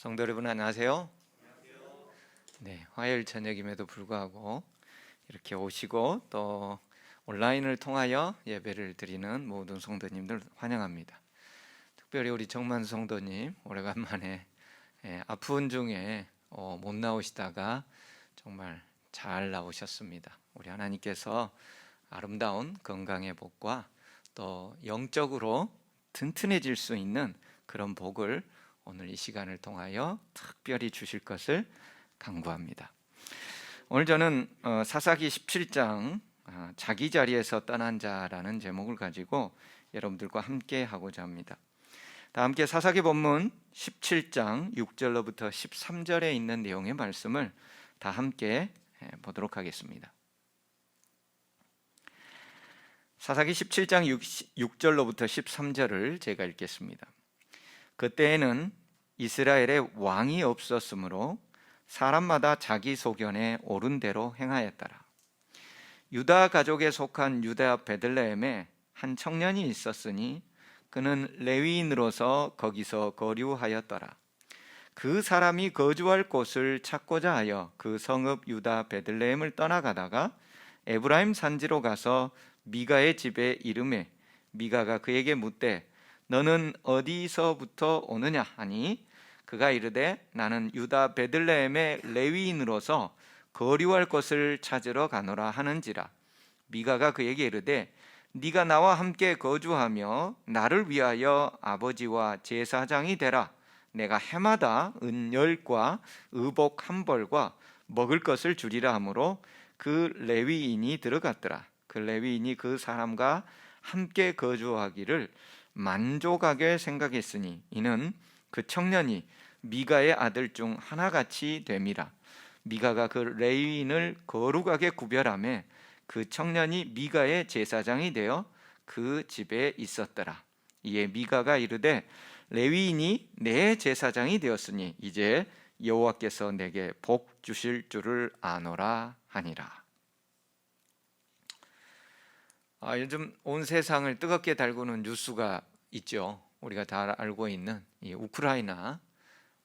성도 여러분 안녕하세요. 네, 화요일 저녁임에도 불구하고 이렇게 오시고 또 온라인을 통하여 예배를 드리는 모든 성도님들 환영합니다. 특별히 우리 정만 성도님 오래간만에 아픈 중에 못 나오시다가 정말 잘 나오셨습니다. 우리 하나님께서 아름다운 건강의 복과 또 영적으로 튼튼해질 수 있는 그런 복을 오늘 이 시간을 통하여 특별히 주실 것을 간구합니다. 오늘 저는 사사기 17장 자기 자리에서 떠난 자라는 제목을 가지고 여러분들과 함께 하고자 합니다. 다 함께 사사기 본문 17장 6절로부터 13절에 있는 내용의 말씀을 다 함께 보도록 하겠습니다. 사사기 17장 6절로부터 13절을 제가 읽겠습니다. 그때에는 이스라엘에 왕이 없었으므로 사람마다 자기 소견에 옳은 대로 행하였더라. 유다 가족에 속한 유다 베들레헴에 한 청년이 있었으니 그는 레위인으로서 거기서 거류하였더라. 그 사람이 거주할 곳을 찾고자 하여 그 성읍 유다 베들레헴을 떠나가다가 에브라임 산지로 가서 미가의 집에 이르매 미가가 그에게 묻되 너는 어디서부터 오느냐 하니 그가 이르되 나는 유다 베들레헴의 레위인으로서 거류할 곳을 찾으러 가노라 하는지라. 미가가 그에게 이르되 네가 나와 함께 거주하며 나를 위하여 아버지와 제사장이 되라. 내가 해마다 은 10과 의복 1벌과 먹을 것을 주리라 하므로 그 레위인이 들어갔더라. 그 레위인이 그 사람과 함께 거주하기를 만족하게 생각했으니 이는 그 청년이 미가의 아들 중 하나같이 됨이라. 미가가 그 레위인을 거룩하게 구별하며 그 청년이 미가의 제사장이 되어 그 집에 있었더라. 이에 미가가 이르되 레위인이 내 제사장이 되었으니 이제 여호와께서 내게 복 주실 줄을 아노라 하니라. 요즘 온 세상을 뜨겁게 달구는 뉴스가 있죠. 우리가 다 알고 있는 이 우크라이나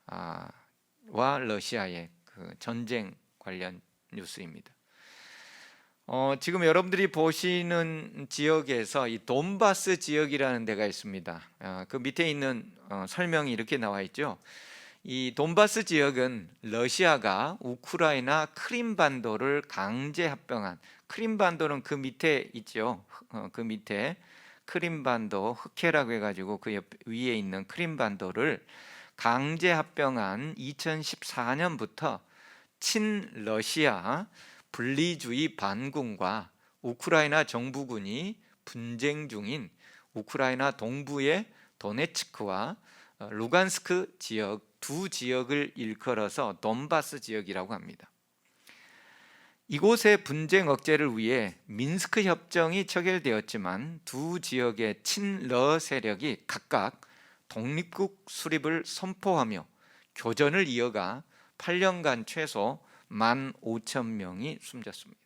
와 러시아의 그 전쟁 관련 뉴스입니다. 지금 여러분들이 보시는 지역에서 이 돈바스 지역이라는 데가 있습니다. 그 밑에 있는 설명이 이렇게 나와 있죠. 이 돈바스 지역은 러시아가 우크라이나 크림반도를 강제 합병한, 크림반도는 그 밑에 있죠. 그 밑에 크림반도 흑해라고 해가지고 그 위에 있는 크림반도를 강제 합병한 2014년부터 친러시아 분리주의 반군과 우크라이나 정부군이 분쟁 중인 우크라이나 동부의 도네츠크와 루간스크 지역 두 지역을 일컬어서 돈바스 지역이라고 합니다. 이곳의 분쟁 억제를 위해 민스크 협정이 체결되었지만 두 지역의 친러 세력이 각각 독립국 수립을 선포하며 교전을 이어가 8년간 최소 15,000명이 숨졌습니다.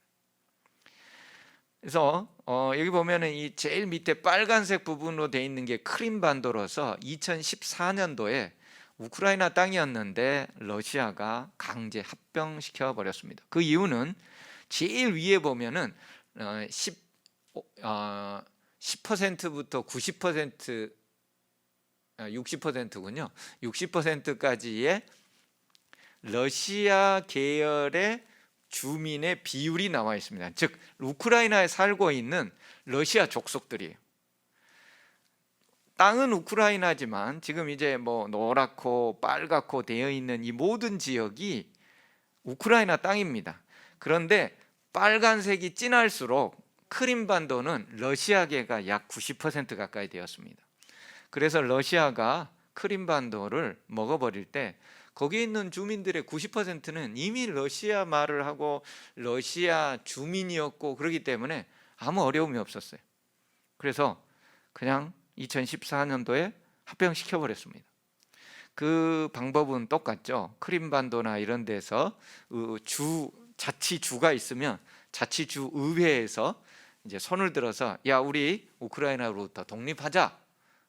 그래서 여기 보면은 이 제일 밑에 빨간색 부분으로 되어 있는 게 크림반도로서 2014년도에 우크라이나 땅이었는데 러시아가 강제 합병시켜 버렸습니다. 그 이유는 제일 위에 보면은 10%부터 90% 60%군요. 60%까지의 러시아 계열의 주민의 비율이 나와 있습니다. 즉 우크라이나에 살고 있는 러시아 족속들이에요. 땅은 우크라이나지만 지금 이제 뭐 노랗고 빨갛고 되어 있는 이 모든 지역이 우크라이나 땅입니다. 그런데 빨간색이 진할수록 크림반도는 러시아계가 약 90% 가까이 되었습니다. 그래서 러시아가 크림반도를 먹어버릴 때 거기에 있는 주민들의 90%는 이미 러시아 말을 하고 러시아 주민이었고 그렇기 때문에 아무 어려움이 없었어요. 그래서 그냥 2014년도에 합병시켜 버렸습니다. 그 방법은 똑같죠. 크림반도나 이런 데서 자치주가 있으면 자치주 의회에서 이제 손을 들어서 야 우리 우크라이나로부터 독립하자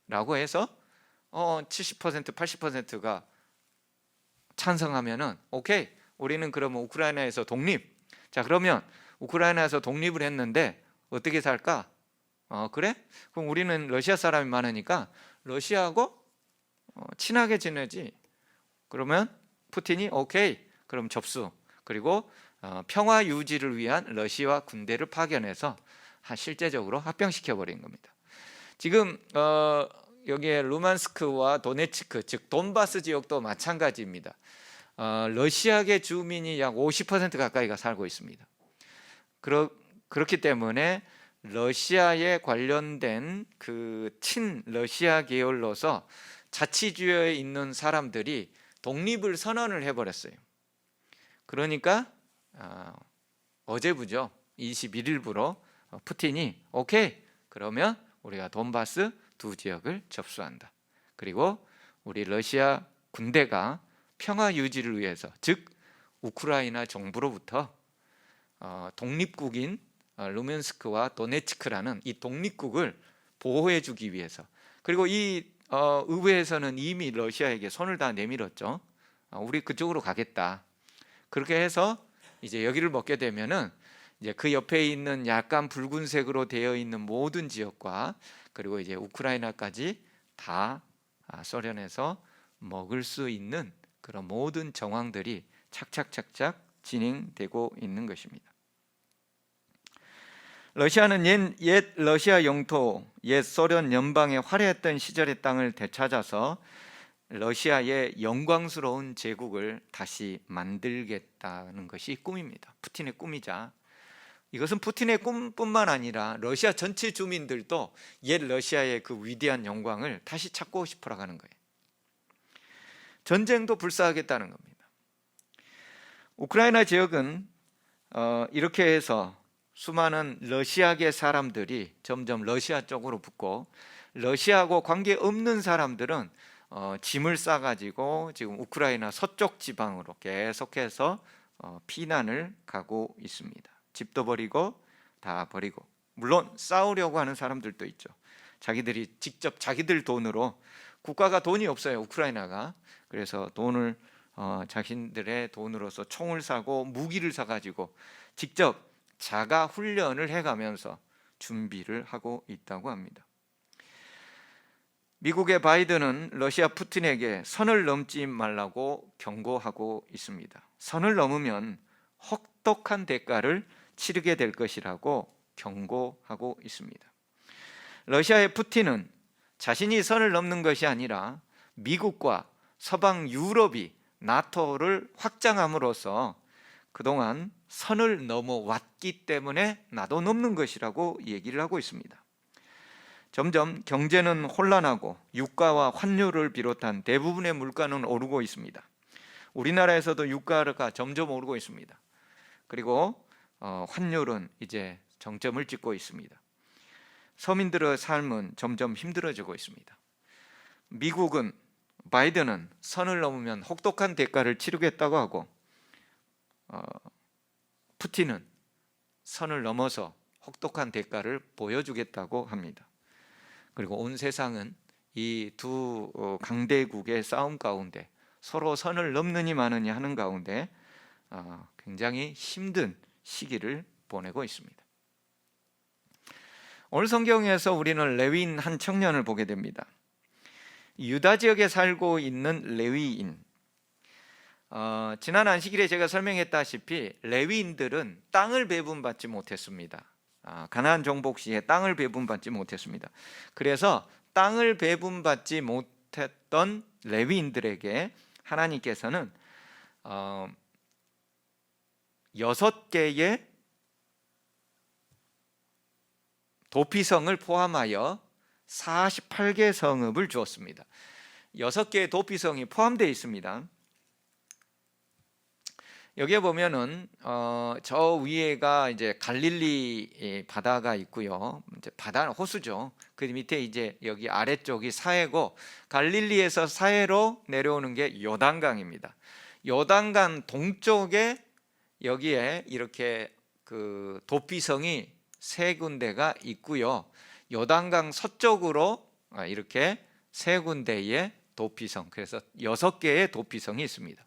라고 해서 70% 80%가 찬성하면은 오케이, 우리는 그러면 우크라이나에서 독립. 자, 그러면 우크라이나에서 독립을 했는데 어떻게 살까? 그래? 그럼 우리는 러시아 사람이 많으니까 러시아하고 친하게 지내지. 그러면 푸틴이 오케이, 그럼 접수. 그리고 평화 유지를 위한 러시아 군대를 파견해서 실제적으로 합병시켜 버린 겁니다. 지금 여기에 루만스크와 도네츠크, 즉 돈바스 지역도 마찬가지입니다. 러시아계 주민이 약 50% 가까이가 살고 있습니다. 그렇기 때문에 러시아에 관련된 그 친러시아 계열로서 자치주의에 있는 사람들이 독립을 선언을 해버렸어요. 그러니까 어제부죠, 21일부로 푸틴이 오케이, 그러면 우리가 돈바스 두 지역을 접수한다. 그리고 우리 러시아 군대가 평화 유지를 위해서, 즉 우크라이나 정부로부터 독립국인 루멘스크와 도네츠크라는 이 독립국을 보호해 주기 위해서, 그리고 이 의회에서는 이미 러시아에게 손을 다 내밀었죠. 우리 그쪽으로 가겠다. 그렇게 해서 이제 여기를 먹게 되면은 이제 그 옆에 있는 약간 붉은색으로 되어 있는 모든 지역과 그리고 이제 우크라이나까지 다 소련에서 먹을 수 있는 그런 모든 정황들이 착착착착 진행되고 있는 것입니다. 러시아는 옛 러시아 영토, 옛 소련 연방의 화려했던 시절의 땅을 되찾아서 러시아의 영광스러운 제국을 다시 만들겠다는 것이 꿈입니다. 푸틴의 꿈이자, 이것은 푸틴의 꿈뿐만 아니라 러시아 전체 주민들도 옛 러시아의 그 위대한 영광을 다시 찾고 싶어 하는 거예요. 전쟁도 불사하겠다는 겁니다. 우크라이나 지역은 이렇게 해서 수많은 러시아계 사람들이 점점 러시아 쪽으로 붙고, 러시아하고 관계없는 사람들은 짐을 싸가지고 지금 우크라이나 서쪽 지방으로 계속해서 피난을 가고 있습니다. 집도 버리고 다 버리고, 물론 싸우려고 하는 사람들도 있죠. 자기들이 직접 자기들 돈으로, 국가가 돈이 없어요, 우크라이나가. 그래서 돈을 자신들의 돈으로서 총을 사고 무기를 사가지고 직접 자가 훈련을 해가면서 준비를 하고 있다고 합니다. 미국의 바이든은 러시아 푸틴에게 선을 넘지 말라고 경고하고 있습니다. 선을 넘으면 혹독한 대가를 치르게 될 것이라고 경고하고 있습니다. 러시아의 푸틴은 자신이 선을 넘는 것이 아니라 미국과 서방 유럽이 나토를 확장함으로써 그동안 선을 넘어왔기 때문에 나도 넘는 것이라고 얘기를 하고 있습니다. 점점 경제는 혼란하고 유가와 환율을 비롯한 대부분의 물가는 오르고 있습니다. 우리나라에서도 유가가 점점 오르고 있습니다. 그리고 환율은 이제 정점을 찍고 있습니다. 서민들의 삶은 점점 힘들어지고 있습니다. 미국은, 바이든은 선을 넘으면 혹독한 대가를 치르겠다고 하고, 푸틴은 선을 넘어서 혹독한 대가를 보여주겠다고 합니다. 그리고 온 세상은 이 두 강대국의 싸움 가운데 서로 선을 넘느니 마느니 하는 가운데 굉장히 힘든 시기를 보내고 있습니다. 오늘 성경에서 우리는 레위인 한 청년을 보게 됩니다. 유다 지역에 살고 있는 레위인. 지난 안식일에 제가 설명했다시피 레위인들은 땅을 배분받지 못했습니다. 가나안 정복 시에 땅을 배분받지 못했습니다. 그래서 땅을 배분받지 못했던 레위인들에게 하나님께서는 6개의 도피성을 포함하여 48개 성읍을 주었습니다. 6개의 도피성이 포함되어 있습니다. 여기에 보면은 저 위에가 이제 갈릴리 바다가 있고요. 이제 바다 호수죠. 그 밑에 이제 여기 아래쪽이 사해고, 갈릴리에서 사해로 내려오는 게 요단강입니다. 요단강 동쪽에 여기에 이렇게 그 도피성이 3군데가 있고요. 요단강 서쪽으로 이렇게 3군데의 도피성, 그래서 6개의 도피성이 있습니다.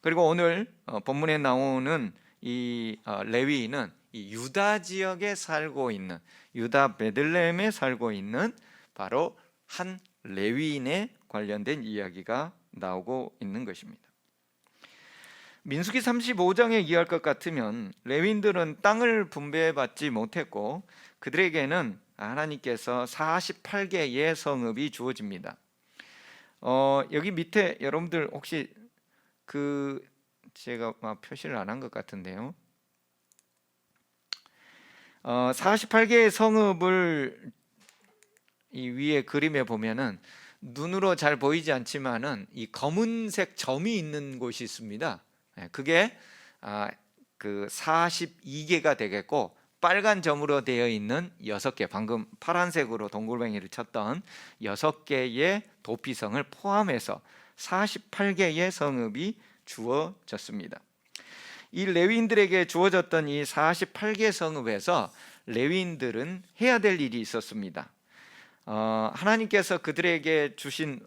그리고 오늘 본문에 나오는 이 레위인은 이 유다 지역에 살고 있는, 유다 베들레헴에 살고 있는 바로 한 레위인에 관련된 이야기가 나오고 있는 것입니다. 민수기 35장에 이해할 것 같으면 레위인들은 땅을 분배받지 못했고 그들에게는 하나님께서 48개의 성읍이 주어집니다. 여기 밑에 여러분들 혹시 제가 표시를 안 한 것 같은데요. 48개의 성읍을 이 위에 그림에 보면은 눈으로 잘 보이지 않지만은 이 검은색 점이 있는 곳이 있습니다. 그게 그 42개가 되겠고, 빨간 점으로 되어 있는 6개, 방금 파란색으로 동글뱅이를 쳤던 6개의 도피성을 포함해서 48개의 성읍이 주어졌습니다. 이 레위인들에게 주어졌던 이 48개 성읍에서 레위인들은 해야 될 일이 있었습니다. 하나님께서 그들에게 주신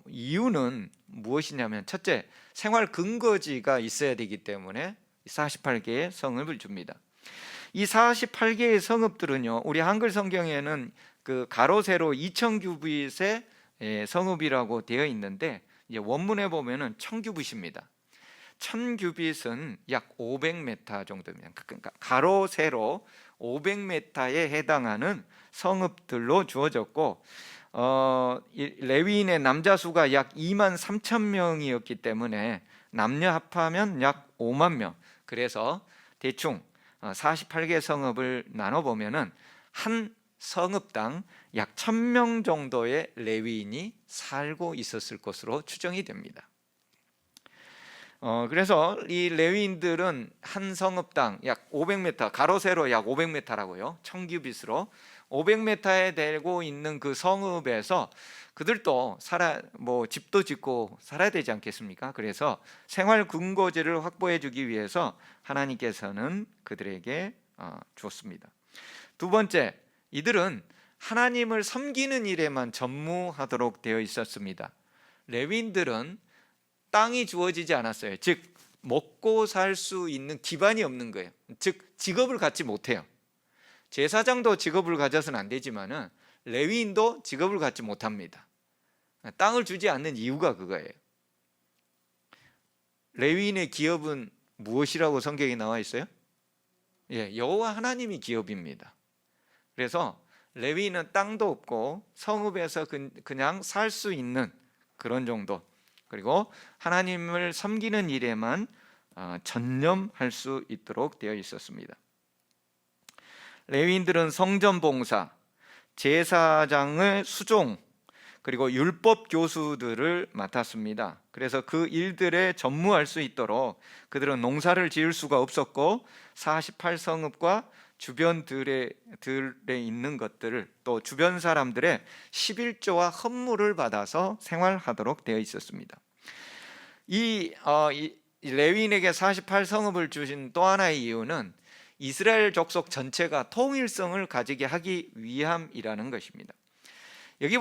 이유는 무엇이냐면, 첫째, 생활 근거지가 있어야 되기 때문에 48개의 성읍을 줍니다. 이 48개의 성읍들은요, 우리 한글 성경에는 그 가로 세로 2000규빗의 성읍이라고 되어 있는데, 이제 원문에 보면은 1000규빗입니다. 1000규빗은 약 500m 정도입니다. 그러니까 가로 세로 500m에 해당하는 성읍들로 주어졌고, 레위인의 남자 수가 약 23,000명이었기 때문에 남녀 합하면 약 5만 명. 그래서 대충 48개 성읍을 나눠 보면은 한 성읍당 약 1,000명 정도의 레위인이 살고 있었을 것으로 추정이 됩니다. 그래서 이 레위인들은 한 성읍당 약 500m, 가로 세로 약 500m라고요. 1000규빗으로 500m에 되고 있는 그 성읍에서 그들도 집도 짓고 살아야 되지 않겠습니까? 그래서 생활 근거지를 확보해 주기 위해서 하나님께서는 그들에게 주었습니다. 두 번째, 이들은 하나님을 섬기는 일에만 전무하도록 되어 있었습니다. 레위인들은 땅이 주어지지 않았어요. 즉 먹고 살 수 있는 기반이 없는 거예요. 즉 직업을 갖지 못해요. 제사장도 직업을 가져서는 안 되지만은 레위인도 직업을 갖지 못합니다. 땅을 주지 않는 이유가 그거예요. 레위인의 기업은 무엇이라고 성경에 나와 있어요? 여호와 하나님이 기업입니다. 그래서 레위인은 땅도 없고 성읍에서 그냥 살 수 있는 그런 정도, 그리고 하나님을 섬기는 일에만 전념할 수 있도록 되어 있었습니다. 레위인들은 성전 봉사, 제사장의 수종, 그리고 율법 교수들을 맡았습니다. 그래서 그 일들에 전무할 수 있도록 그들은 농사를 지을 수가 없었고 48성읍과 주변들에 있는 것들을, 또 주변 사람들의 11조와 헌물을 받아서 생활하도록 되어 있었습니다. 이 레위인에게 48성읍을 주신 또 하나의 이유는 이스라엘 족속 전체가 통일성을 가지게 하기 위함이라는 것입니다. 여기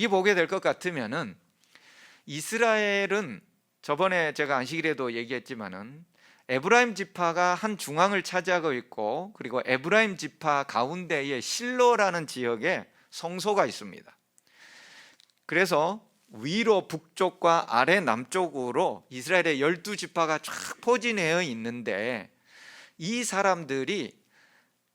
보게 될 것 같으면은, 이스라엘은 저번에 제가 안식일에도 얘기했지만은 에브라임 지파가 한 중앙을 차지하고 있고, 그리고 에브라임 지파 가운데에 실로라는 지역에 성소가 있습니다. 그래서 위로 북쪽과 아래 남쪽으로 이스라엘의 12지파가 쫙 포진되어 있는데, 이 사람들이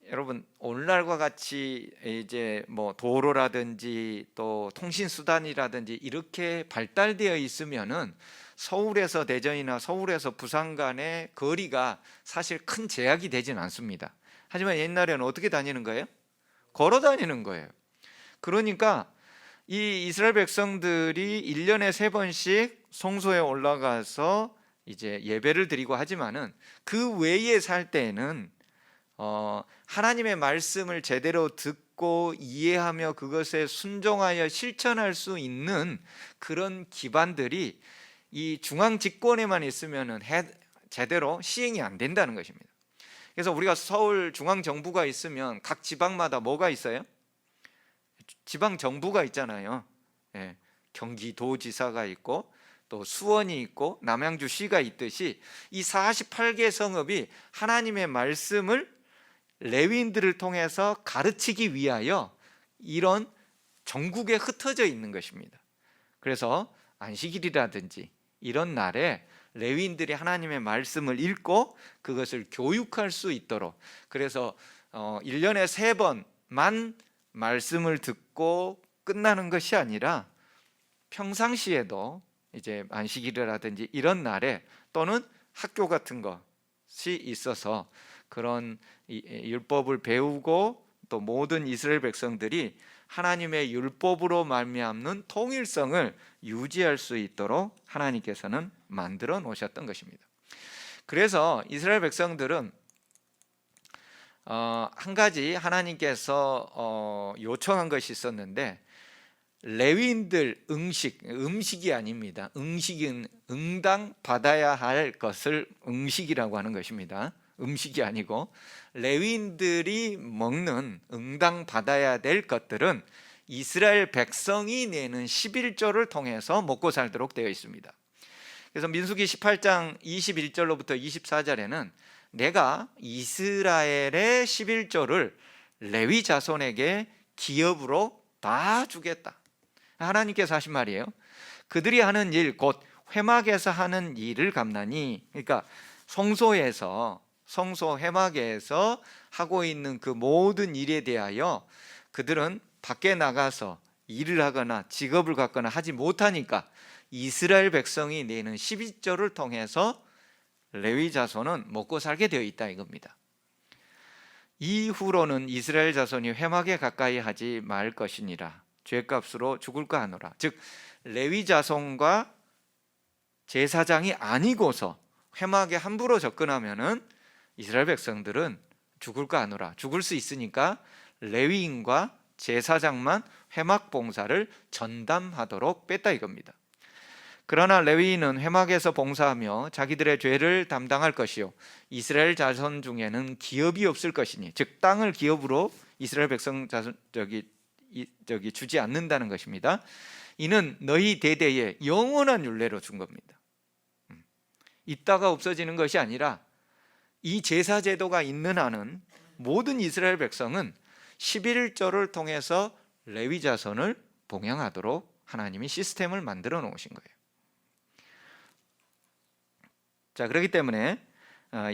여러분 오늘날과 같이 이제 도로라든지 또 통신수단이라든지 이렇게 발달되어 있으면은 서울에서 대전이나 서울에서 부산 간의 거리가 사실 큰 제약이 되진 않습니다. 하지만 옛날에는 어떻게 다니는 거예요? 걸어 다니는 거예요. 그러니까 이 이스라엘 백성들이 1년에 3번씩 성소에 올라가서 이제 예배를 드리고 하지만은 그 외에 살 때에는 하나님의 말씀을 제대로 듣고 이해하며 그것에 순종하여 실천할 수 있는 그런 기반들이 이 중앙 집권에만 있으면은 제대로 시행이 안 된다는 것입니다. 그래서 우리가 서울 중앙 정부가 있으면 각 지방마다 뭐가 있어요? 지방 정부가 있잖아요. 예, 경기도지사가 있고 또 수원이 있고 남양주시가 있듯이 이 48개 성읍이 하나님의 말씀을 레위인들을 통해서 가르치기 위하여 이런 전국에 흩어져 있는 것입니다. 그래서 안식일이라든지 이런 날에 레위인들이 하나님의 말씀을 읽고 그것을 교육할 수 있도록, 그래서 1년에 3번만 말씀을 듣고 끝나는 것이 아니라 평상시에도 이제 안식일이라든지 이런 날에 또는 학교 같은 것이 있어서 그런 율법을 배우고 또 모든 이스라엘 백성들이 하나님의 율법으로 말미암는 통일성을 유지할 수 있도록 하나님께서는 만들어 놓으셨던 것입니다. 그래서 이스라엘 백성들은 한 가지 하나님께서 요청한 것이 있었는데, 레위인들 음식이 아닙니다. 음식은 응당 받아야 할 것을 음식이라고 하는 것입니다. 음식이 아니고 레위인들이 먹는 응당 받아야 될 것들은 이스라엘 백성이 내는 11조를 통해서 먹고 살도록 되어 있습니다. 그래서 민수기 18장 21절로부터 24절에는 내가 이스라엘의 11조를 레위 자손에게 기업으로 다 주겠다, 하나님께서 하신 말이에요. 그들이 하는 일 곧 회막에서 하는 일을 감나니, 그러니까 성소 회막에서 하고 있는 그 모든 일에 대하여 그들은 밖에 나가서 일을 하거나 직업을 갖거나 하지 못하니까 이스라엘 백성이 내는 12조를 통해서 레위 자손은 먹고 살게 되어 있다 이겁니다. 이후로는 이스라엘 자손이 회막에 가까이 하지 말 것이니라. 죄값으로 죽을까 하노라. 즉 레위 자손과 제사장이 아니고서 회막에 함부로 접근하면은 이스라엘 백성들은 죽을까 하노라. 죽을 수 있으니까 레위인과 제사장만 회막 봉사를 전담하도록 뺐다 이겁니다. 그러나 레위인은 회막에서 봉사하며 자기들의 죄를 담당할 것이요 이스라엘 자손 중에는 기업이 없을 것이니, 즉 땅을 기업으로 이스라엘 백성 자손 주지 않는다는 것입니다. 이는 너희 대대에 영원한 율례로 준 겁니다. 있다가 없어지는 것이 아니라 이 제사 제도가 있는 한은 모든 이스라엘 백성은 11조를 통해서 레위 자손을 봉양하도록 하나님이 시스템을 만들어 놓으신 거예요. 자, 그렇기 때문에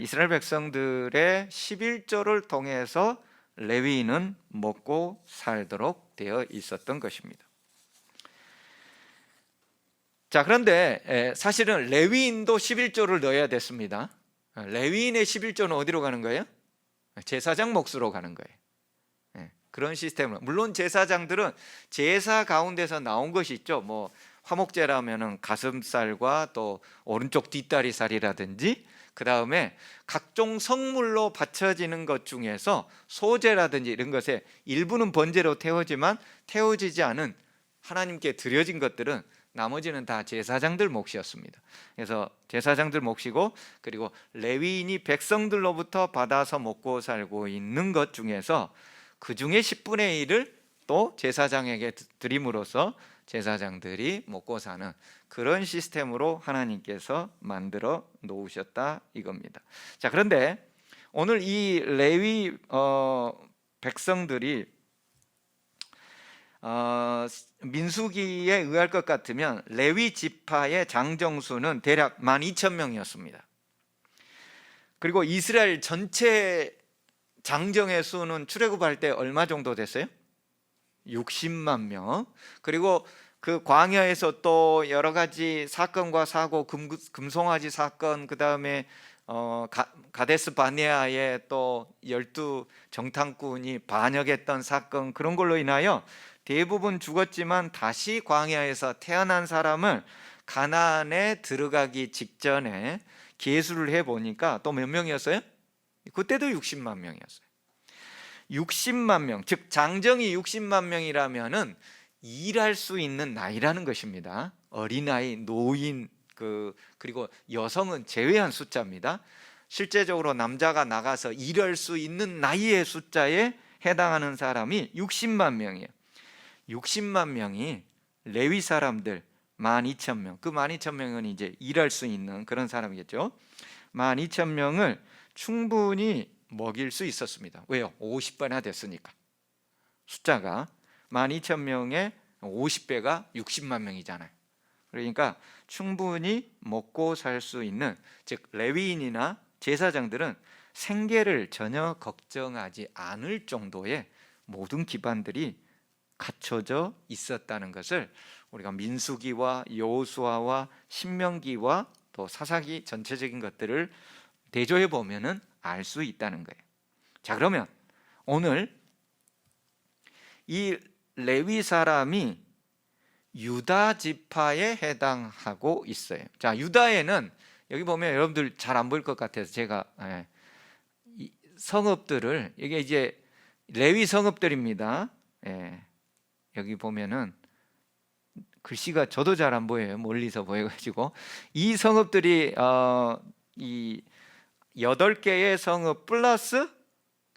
이스라엘 백성들의 11조를 통해서 레위인은 먹고 살도록 되어 있었던 것입니다. 자, 그런데 사실은 레위인도 11조를 넣어야 됐습니다. 레위인의 11조는 어디로 가는 거예요? 제사장 몫으로 가는 거예요. 그런 시스템으로. 물론 제사장들은 제사 가운데서 나온 것이 있죠. 뭐 화목제라면은 가슴살과 또 오른쪽 뒷다리살이라든지, 그 다음에 각종 성물로 바쳐지는 것 중에서 소제라든지 이런 것에 일부는 번제로 태워지만 태워지지 않은 하나님께 드려진 것들은 나머지는 다 제사장들 몫이었습니다. 그래서 제사장들 몫이고, 그리고 레위인이 백성들로부터 받아서 먹고 살고 있는 것 중에서 그 중에 10분의 1을 또 제사장에게 드림으로써 제사장들이 먹고 사는 그런 시스템으로 하나님께서 만들어 놓으셨다 이겁니다. 자, 그런데 오늘 이 레위 백성들이 민수기에 의할 것 같으면 레위 지파의 장정수는 대략 12,000명이었습니다. 그리고 이스라엘 전체 장정의 수는 출애굽할 때 얼마 정도 됐어요? 60만 명. 그리고 그 광야에서 또 여러 가지 사건과 사고, 금송아지 사건, 그 다음에 가데스 바네아에 또 12 정탐꾼이 반역했던 사건, 그런 걸로 인하여 대부분 죽었지만 다시 광야에서 태어난 사람을 가나안에 들어가기 직전에 계수를 해보니까 또 몇 명이었어요? 그때도 60만 명이었어요. 60만 명, 즉 장정이 60만 명이라면은 일할 수 있는 나이라는 것입니다. 어린아이, 노인, 그리고 여성은 제외한 숫자입니다. 실제적으로 남자가 나가서 일할 수 있는 나이의 숫자에 해당하는 사람이 60만 명이에요. 60만 명이 레위 사람들 12,000명, 그 12,000명은 이제 일할 수 있는 그런 사람이겠죠. 12,000명을 충분히 먹일 수 있었습니다. 왜요? 50배나 됐으니까. 숫자가 12,000명의 50배가 60만 명이잖아요. 그러니까 충분히 먹고 살 수 있는, 즉 레위인이나 제사장들은 생계를 전혀 걱정하지 않을 정도의 모든 기반들이 갖춰져 있었다는 것을 우리가 민수기와 여호수아와 신명기와 또 사사기 전체적인 것들을 대조해 보면은 알 수 있다는 거예요. 자, 그러면 오늘 이 레위 사람이 유다 지파에 해당하고 있어요. 자, 유다에는 여기 보면 여러분들 잘 안 보일 것 같아서 제가 이 성읍들을, 이게 이제 레위 성읍들입니다. 여기 보면은 글씨가 저도 잘 안 보여요. 멀리서 보여가지고 이 성읍들이 이 8개의 성읍 플러스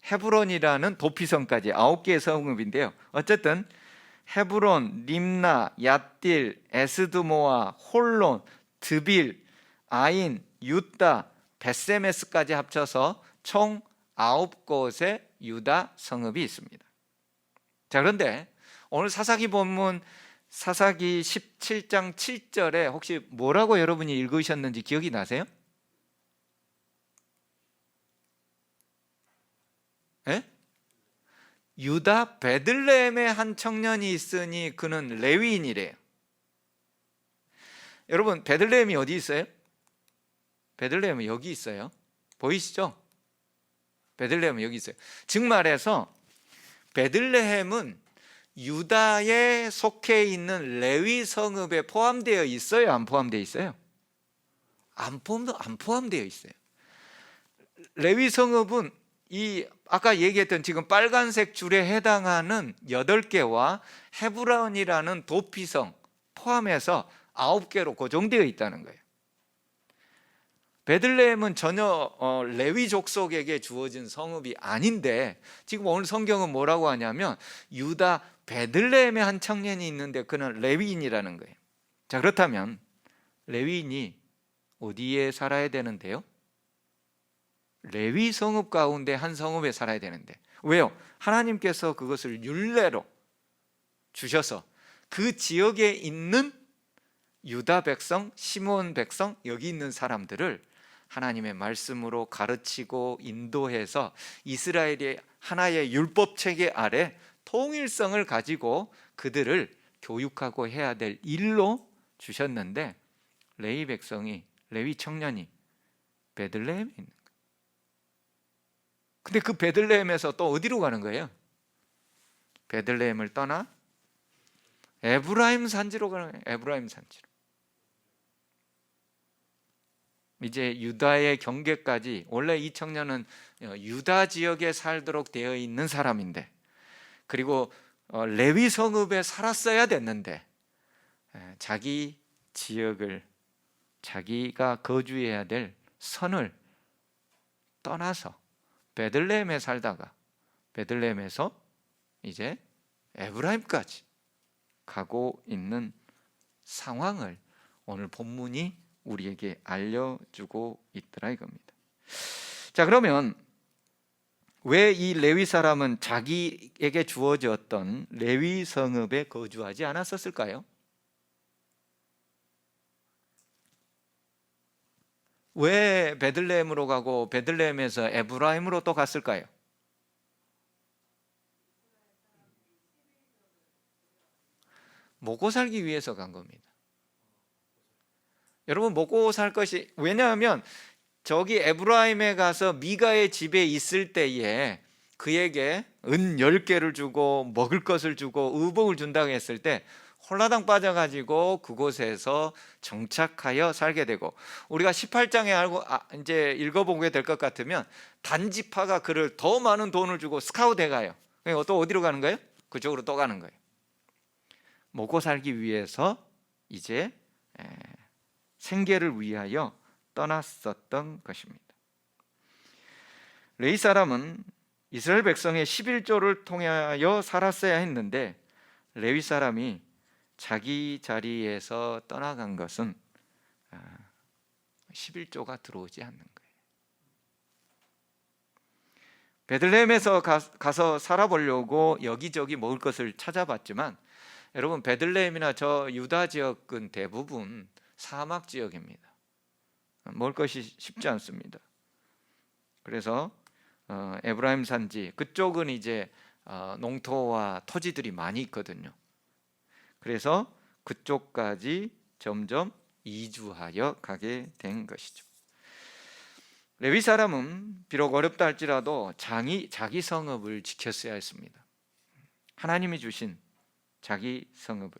헤브론이라는 도피성까지 9개의 성읍인데요. 어쨌든 헤브론, 림나, 얏딜, 에스드모아, 홀론, 드빌, 아인, 유다, 베세메스까지 합쳐서 총 9곳의 유다 성읍이 있습니다. 자, 그런데 오늘 사사기 본문 사사기 17장 7절에 혹시 뭐라고 여러분이 읽으셨는지 기억이 나세요? 예? 유다 베들레헴에 한 청년이 있으니 그는 레위인이래요. 여러분, 베들레헴이 어디 있어요? 베들레헴은 여기 있어요. 보이시죠? 베들레헴은 여기 있어요. 즉 말해서 베들레헴은 유다에 속해 있는 레위 성읍에 포함되어 있어요? 안 포함되어 있어요? 안 포함되어 있어요. 레위 성읍은 이 아까 얘기했던 지금 빨간색 줄에 해당하는 8개와 헤브론이라는 도피성 포함해서 9개로 고정되어 있다는 거예요. 베들레헴은 전혀 레위 족속에게 주어진 성읍이 아닌데 지금 오늘 성경은 뭐라고 하냐면 유다 베들레헴에 한 청년이 있는데 그는 레위인이라는 거예요. 자, 그렇다면 레위인이 어디에 살아야 되는데요? 레위 성읍 가운데 한 성읍에 살아야 되는데 왜요? 하나님께서 그것을 율례로 주셔서 그 지역에 있는 유다 백성, 시몬 백성, 여기 있는 사람들을 하나님의 말씀으로 가르치고 인도해서 이스라엘의 하나의 율법 체계 아래 통일성을 가지고 그들을 교육하고 해야 될 일로 주셨는데 레위 백성이, 레위 청년이 베들레헴에 있는 거예요. 근데 그 베들레헴에서 또 어디로 가는 거예요? 베들레헴을 떠나 에브라임 산지로 가는 거예요. 에브라임 산지로. 이제 유다의 경계까지, 원래 이 청년은 유다 지역에 살도록 되어 있는 사람인데, 그리고 레위 성읍에 살았어야 됐는데 자기 지역을, 자기가 거주해야 될 선을 떠나서 베들레헴에 살다가 베들레헴에서 이제 에브라임까지 가고 있는 상황을 오늘 본문이 우리에게 알려주고 있더라 이겁니다. 자, 그러면 왜 이 레위 사람은 자기에게 주어졌던 레위 성읍에 거주하지 않았었을까요? 왜 베들레헴으로 가고 베들레헴에서 에브라임으로 또 갔을까요? 먹고 살기 위해서 간 겁니다. 여러분, 먹고 살 것이, 왜냐하면 저기 에브라임에 가서 미가의 집에 있을 때에 그에게 은 10개를 주고 먹을 것을 주고 의복을 준다고 했을 때 홀라당 빠져가지고 그곳에서 정착하여 살게 되고, 우리가 18장에 알고 이제 읽어보게 될 것 같으면 단지파가 그를 더 많은 돈을 주고 스카우트해 가요. 또 어디로 가는 거예요? 그쪽으로 또 가는 거예요. 먹고 살기 위해서 이제 생계를 위하여 떠났었던 것입니다. 레위 사람은 이스라엘 백성의 11조를 통하여 살았어야 했는데 레위 사람이 자기 자리에서 떠나간 것은 11조가 들어오지 않는 거예요. 베들레헴에서 가서 살아보려고 여기저기 먹을 것을 찾아봤지만, 여러분, 베들레헴이나 저 유다 지역은 대부분 사막 지역입니다. 먹을 것이 쉽지 않습니다. 그래서 에브라임 산지 그쪽은 이제 농토와 토지들이 많이 있거든요. 그래서 그쪽까지 점점 이주하여 가게 된 것이죠. 레위 사람은 비록 어렵다 할지라도 자기 성읍을 지켰어야 했습니다. 하나님이 주신 자기 성읍을,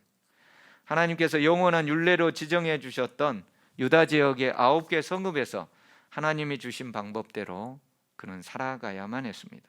하나님께서 영원한 율례로 지정해 주셨던 유다 지역의 9개 성읍에서 하나님이 주신 방법대로 그는 살아가야만 했습니다.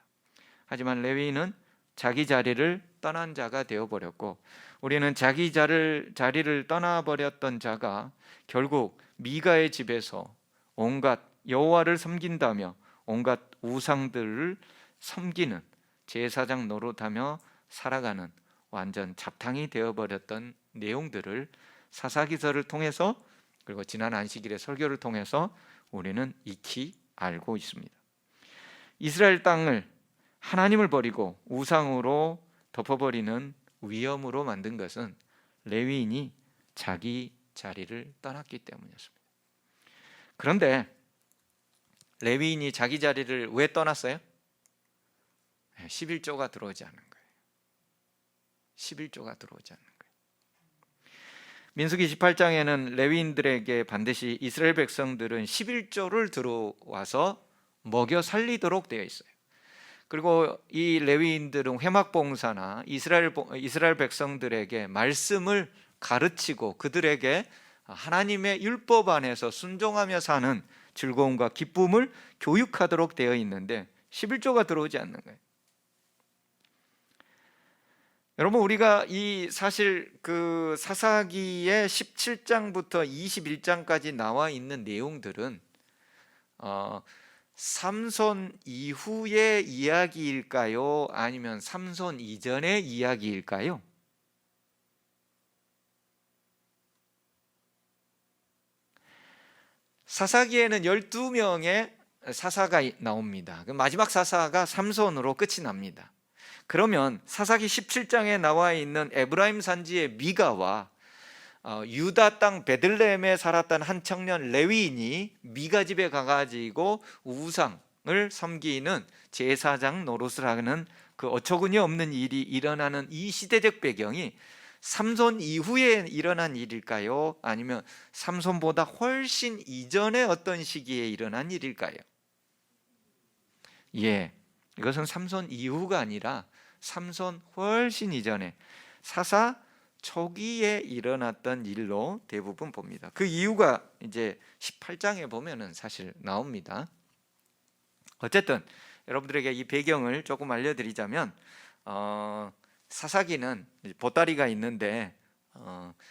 하지만 레위인은 자기 자리를 떠난 자가 되어버렸고, 우리는 자기 자리를 떠나버렸던 자가 결국 미가의 집에서 온갖 여호와를 섬긴다며 온갖 우상들을 섬기는 제사장 노릇하며 살아가는 완전 잡탕이 되어버렸던 내용들을 사사기서를 통해서, 그리고 지난 안식일의 설교를 통해서 우리는 익히 알고 있습니다. 이스라엘 땅을 하나님을 버리고 우상으로 덮어버리는 위험으로 만든 것은 레위인이 자기 자리를 떠났기 때문이었습니다. 그런데 레위인이 자기 자리를 왜 떠났어요? 11조가 들어오지 않는 거예요. 11조가 들어오지 않는 거예요. 민수기 18장에는 레위인들에게 반드시 이스라엘 백성들은 11조를 들어와서 먹여 살리도록 되어 있어요. 그리고 이 레위인들은 회막봉사나 이스라엘 백성들에게 말씀을 가르치고 그들에게 하나님의 율법 안에서 순종하며 사는 즐거움과 기쁨을 교육하도록 되어 있는데 11조가 들어오지 않는 거예요. 여러분, 우리가 이 사실 그 사사기의 17장부터 21장까지 나와 있는 내용들은 삼손 이후의 이야기일까요? 아니면 삼손 이전의 이야기일까요? 사사기에는 12명의 사사가 나옵니다. 마지막 사사가 삼손으로 끝이 납니다. 그러면 사사기 17장에 나와 있는 에브라임 산지의 미가와 유다 땅 베들레헴에 살았던 한 청년 레위인이 미가 집에 가가지고 우상을 섬기는 제사장 노릇을 하는 그 어처구니 없는 일이 일어나는 이 시대적 배경이 삼손 이후에 일어난 일일까요? 아니면 삼손보다 훨씬 이전의 어떤 시기에 일어난 일일까요? 이것은 삼손 이후가 아니라 삼손 훨씬 이전에 사사 초기에 일어났던 일로 대부분 봅니다. 그 이유가 이제 18장에 보면은 사실 나옵니다. 어쨌든 여러분들에게 이 배경을 조금 알려드리자면, 사사기는 보따리가 있는데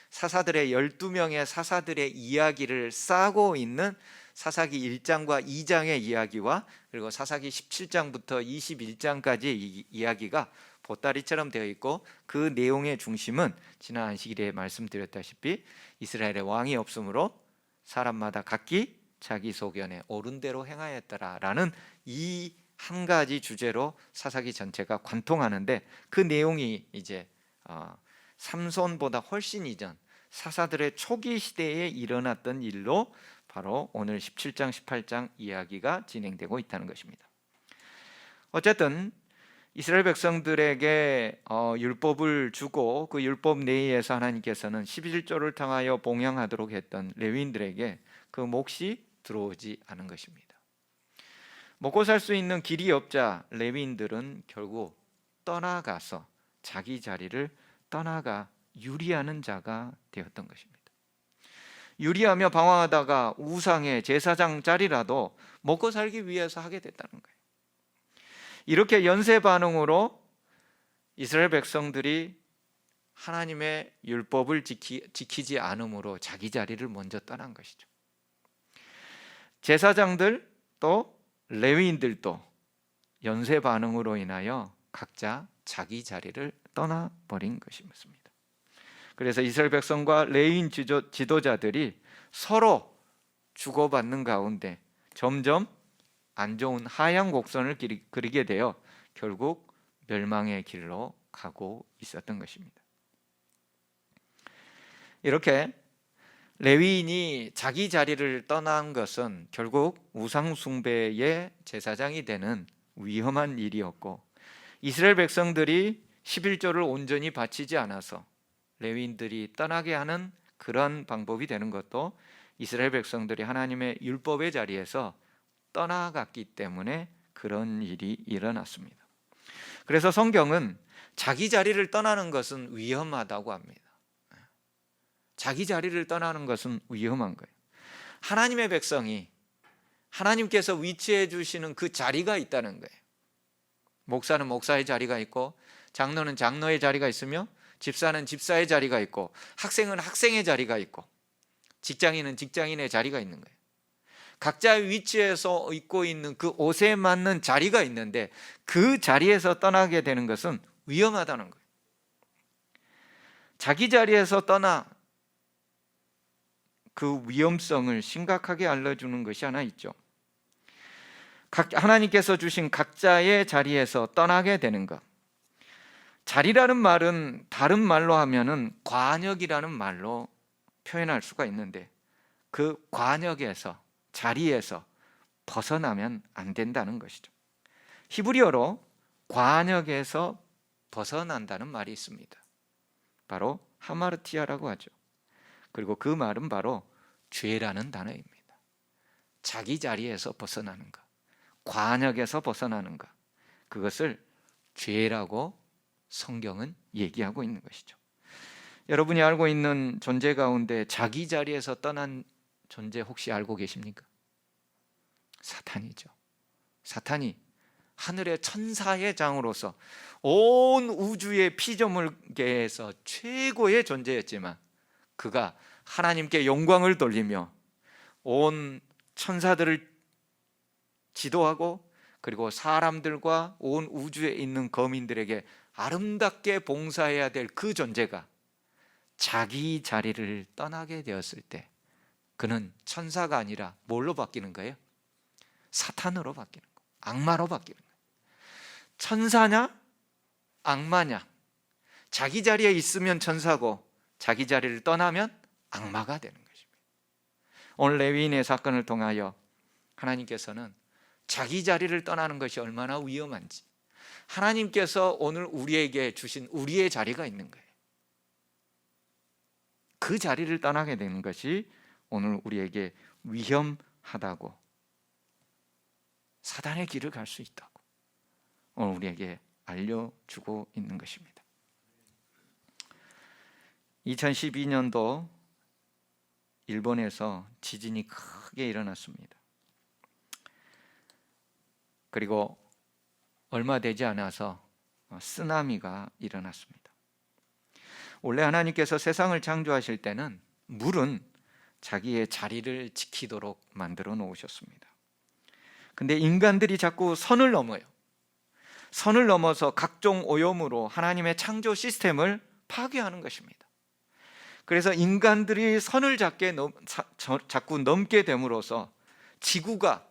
사사들의 12명의 사사들의 이야기를 싸고 있는 사사기 1장과 2장의 이야기와 그리고 사사기 17장부터 21장까지의 이야기가 보따리처럼 되어 있고, 그 내용의 중심은 지난 안식일에 말씀드렸다시피 이스라엘의 왕이 없으므로 사람마다 각기 자기 소견에 옳은 대로 행하였더라라는 이 한 가지 주제로 사사기 전체가 관통하는데, 그 내용이 이제 삼손보다 훨씬 이전 사사들의 초기 시대에 일어났던 일로 바로 오늘 17장 18장 이야기가 진행되고 있다는 것입니다. 어쨌든 이스라엘 백성들에게 율법을 주고 그 율법 내에서 하나님께서는 11조를 통하여 봉양하도록 했던 레위인들에게 그 몫이 들어오지 않은 것입니다. 먹고 살 수 있는 길이 없자 레위인들은 결국 떠나가서 자기 자리를 떠나가 유리하는 자가 되었던 것입니다. 유리하며 방황하다가 우상의 제사장 자리라도 먹고 살기 위해서 하게 됐다는 거예요. 이렇게 연쇄 반응으로 이스라엘 백성들이 하나님의 율법을 지키지 않음으로 자기 자리를 먼저 떠난 것이죠. 제사장들 또 레위인들도 연쇄 반응으로 인하여 각자 자기 자리를 떠나버린 것이었습니다. 그래서 이스라엘 백성과 레위인 지도자들이 서로 주고받는 가운데 점점 안 좋은 하향 곡선을 그리게 되어 결국 멸망의 길로 가고 있었던 것입니다. 이렇게 레위인이 자기 자리를 떠난 것은 결국 우상 숭배의 제사장이 되는 위험한 일이었고, 이스라엘 백성들이 11조를 온전히 바치지 않아서 레위인들이 떠나게 하는 그런 방법이 되는 것도 이스라엘 백성들이 하나님의 율법의 자리에서 떠나갔기 때문에 그런 일이 일어났습니다. 그래서 성경은 자기 자리를 떠나는 것은 위험하다고 합니다. 자기 자리를 떠나는 것은 위험한 거예요. 하나님의 백성이 하나님께서 위치해 주시는 그 자리가 있다는 거예요. 목사는 목사의 자리가 있고, 장로는 장로의 자리가 있으며, 집사는 집사의 자리가 있고, 학생은 학생의 자리가 있고, 직장인은 직장인의 자리가 있는 거예요. 각자의 위치에서 입고 있는 그 옷에 맞는 자리가 있는데, 그 자리에서 떠나게 되는 것은 위험하다는 거예요. 자기 자리에서 떠나 그 위험성을 심각하게 알려주는 것이 하나 있죠. 하나님께서 주신 각자의 자리에서 떠나게 되는 것. 자리라는 말은 다른 말로 하면은 관역이라는 말로 표현할 수가 있는데, 그 관역에서, 자리에서 벗어나면 안 된다는 것이죠. 히브리어로 관역에서 벗어난다는 말이 있습니다. 바로 하마르티아라고 하죠. 그리고 그 말은 바로 죄라는 단어입니다. 자기 자리에서 벗어나는 것, 관역에서 벗어나는 것, 그것을 죄라고 성경은 얘기하고 있는 것이죠. 여러분이 알고 있는 존재 가운데 자기 자리에서 떠난 존재 혹시 알고 계십니까? 사탄이죠. 사탄이 하늘의 천사의 장으로서 온 우주의 피조물계에서 최고의 존재였지만, 그가 하나님께 영광을 돌리며 온 천사들을 지도하고, 그리고 사람들과 온 우주에 있는 거민들에게 아름답게 봉사해야 될 그 존재가 자기 자리를 떠나게 되었을 때, 그는 천사가 아니라 뭘로 바뀌는 거예요? 사탄으로 바뀌는 거예요. 악마로 바뀌는 거예요. 천사냐 악마냐? 자기 자리에 있으면 천사고, 자기 자리를 떠나면 악마가 되는 것입니다. 오늘 레위인의 사건을 통하여 하나님께서는 자기 자리를 떠나는 것이 얼마나 위험한지, 하나님께서 오늘 우리에게 주신 우리의 자리가 있는 거예요. 그 자리를 떠나게 되는 것이 오늘 우리에게 위험하다고, 사단의 길을 갈 수 있다고 오늘 우리에게 알려주고 있는 것입니다. 2012년도 일본에서 지진이 크게 일어났습니다. 그리고 얼마 되지 않아서 쓰나미가 일어났습니다. 원래 하나님께서 세상을 창조하실 때는 물은 자기의 자리를 지키도록 만들어 놓으셨습니다. 근데 인간들이 자꾸 선을 넘어요. 선을 넘어서 각종 오염으로 하나님의 창조 시스템을 파괴하는 것입니다. 그래서 인간들이 선을 자꾸 넘게 됨으로써 지구가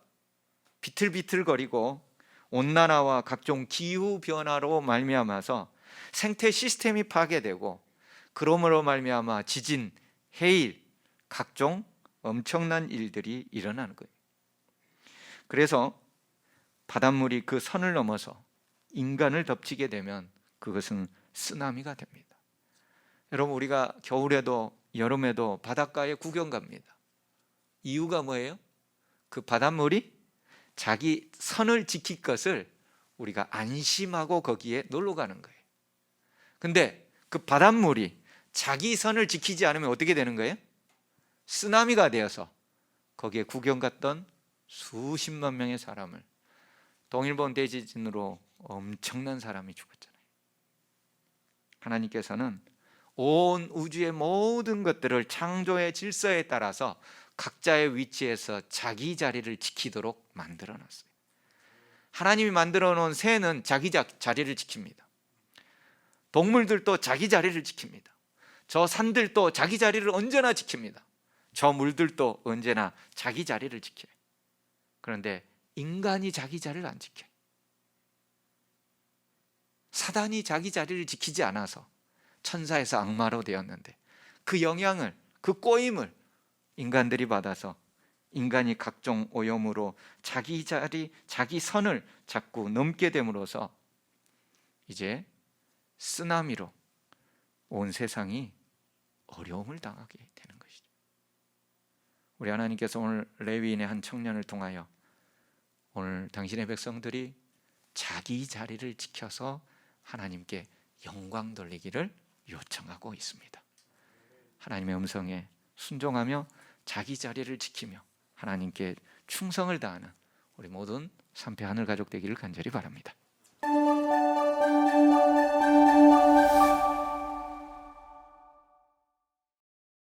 비틀비틀거리고 온난화와 각종 기후 변화로 말미암아서 생태 시스템이 파괴되고, 그러므로 말미암아 지진, 해일, 각종 엄청난 일들이 일어나는 거예요. 그래서 바닷물이 그 선을 넘어서 인간을 덮치게 되면 그것은 쓰나미가 됩니다. 여러분, 우리가 겨울에도 여름에도 바닷가에 구경 갑니다. 이유가 뭐예요? 그 바닷물이 자기 선을 지킬 것을 우리가 안심하고 거기에 놀러 가는 거예요. 근데 그 바닷물이 자기 선을 지키지 않으면 어떻게 되는 거예요? 쓰나미가 되어서 거기에 구경 갔던 수십만 명의 사람을, 동일본 대지진으로 엄청난 사람이 죽었잖아요. 하나님께서는 온 우주의 모든 것들을 창조의 질서에 따라서 각자의 위치에서 자기 자리를 지키도록 만들어 놨어요. 하나님이 만들어 놓은 새는 자기 자리를 지킵니다. 동물들도 자기 자리를 지킵니다. 저 산들도 자기 자리를 언제나 지킵니다. 저 물들도 언제나 자기 자리를 지켜요. 그런데 인간이 자기 자리를 안 지켜요. 사단이 자기 자리를 지키지 않아서 천사에서 악마로 되었는데, 그 영향을, 그 꼬임을 인간들이 받아서 인간이 각종 오염으로 자기 자리, 자기 선을 자꾸 넘게 됨으로써 이제 쓰나미로 온 세상이 어려움을 당하게 되는 것이죠. 우리 하나님께서 오늘 레위인의 한 청년을 통하여 오늘 당신의 백성들이 자기 자리를 지켜서 하나님께 영광 돌리기를 요청하고 있습니다. 하나님의 음성에 순종하며 자기 자리를 지키며 하나님께 충성을 다하는 우리 모든 삼패 하늘 가족 되기를 간절히 바랍니다.